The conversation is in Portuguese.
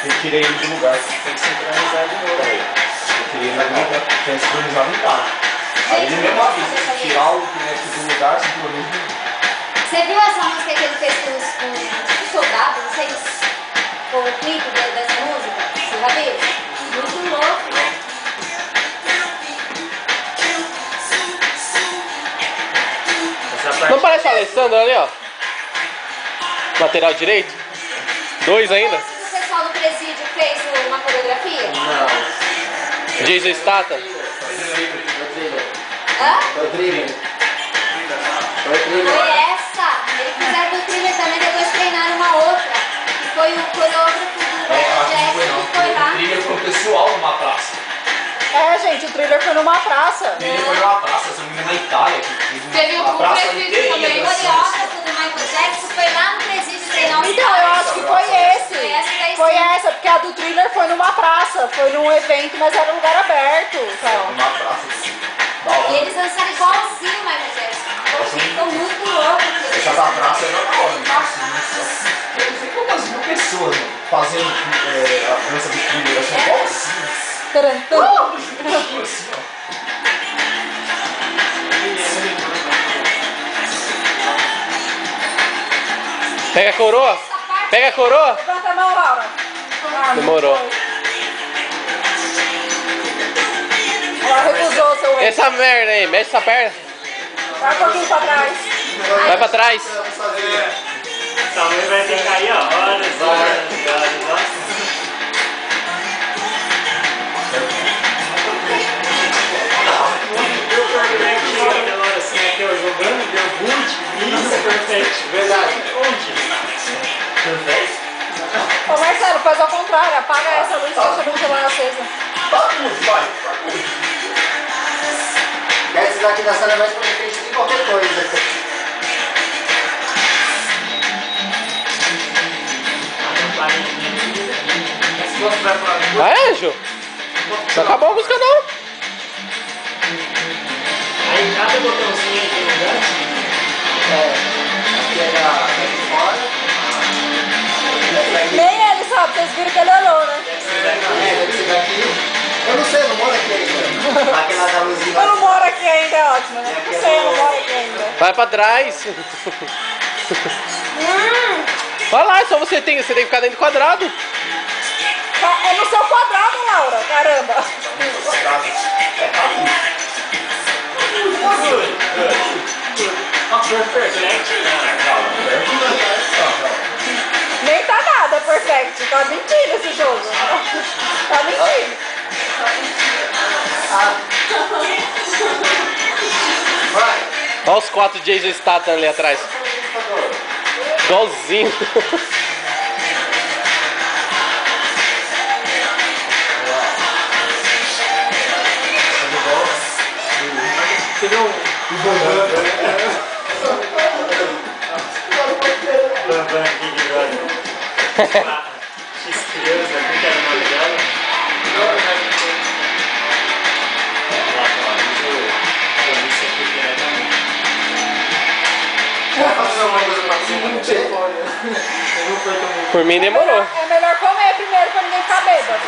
Eu tirei ele do lugar. Tem que sincronizar de novo. Eu tirei ele do lugar. Tem que sincronizar no carro. Aí ele mesmo avisa, tirar o cliente do lugar, sincroniza. Você viu essa música que ele fez com os soldados, não sei se o clipe dessa música? Você já viu? Muito louco, né? Não parece o Alessandro ali, ó? Lateral direito? 2 ainda? O pessoal do presídio fez uma coreografia? Não. Jason Statham? Hã? Foi thriller. Foi essa! Eles fizeram do thriller também, depois treinaram uma outra. E foi o coreógrafo do Jack que foi lá. O thriller foi um pessoal numa praça. É, gente, o thriller foi numa praça. O thriller foi numa praça, se não me engano, na Itália. Teve uma um praça presídio inteirinha também. O dançando. coreógrafo do Michael Jackson foi lá no presídio treinar os Então, eu acho que foi esse. Foi essa, porque a do thriller foi numa praça, foi num evento, mas era um lugar aberto. Então. Numa praça, assim. Da E hora. eles dançaram igualzinho o Michael Jackson. Ficou muito louco. Essa da praça é da hora, né? Nossa, eu sei quantas mil pessoas, mano, fazendo a dança do thriller, assim, igualzinho. Tarantam. Assim, ó. Pega a coroa? Pega a coroa? Levanta a mão, Laura. Ah, Demorou. Ela recusou o seu erro. Essa merda aí, mexe essa perna. Vai um pouquinho pra trás. Vai pra trás. Talvez vai ter que cair, ó. Horas. Aquela hora assim, aqui, ó, jogando, deu boot, isso, perfeito. Verdade. Onde? Perfeito. Ô Marcelo, faz ao contrário, apaga essa luz que deixa o celular acesa. Vai. Quer dizer que da sala mais pra frente de qualquer coisa. Ah, é, Ju? Não acabou a música, não. Aí cada botãozinho aí tem lugar. Aqui é da de fora. Nem ele sabe, vocês viram que ele olhou, né? Esse daqui. Eu não sei, eu não moro aqui ainda. Aquela da luzinha. Eu não moro aqui ainda, é ótimo, né? Não sei, eu não moro aqui ainda. Vai pra trás. Vai lá, só você tem que ficar dentro do quadrado. É no seu quadrado, Laura, caramba. Nem tá nada perfect, tá mentindo esse jogo. Tá mentindo. Vai. Olha os 4 Jason Statham ali atrás. Igualzinho. Você viu o Bambam aqui de agora? X-Criança, como que era o nome dela? Por mim demorou. É melhor comer primeiro pra ninguém ficar bêbado.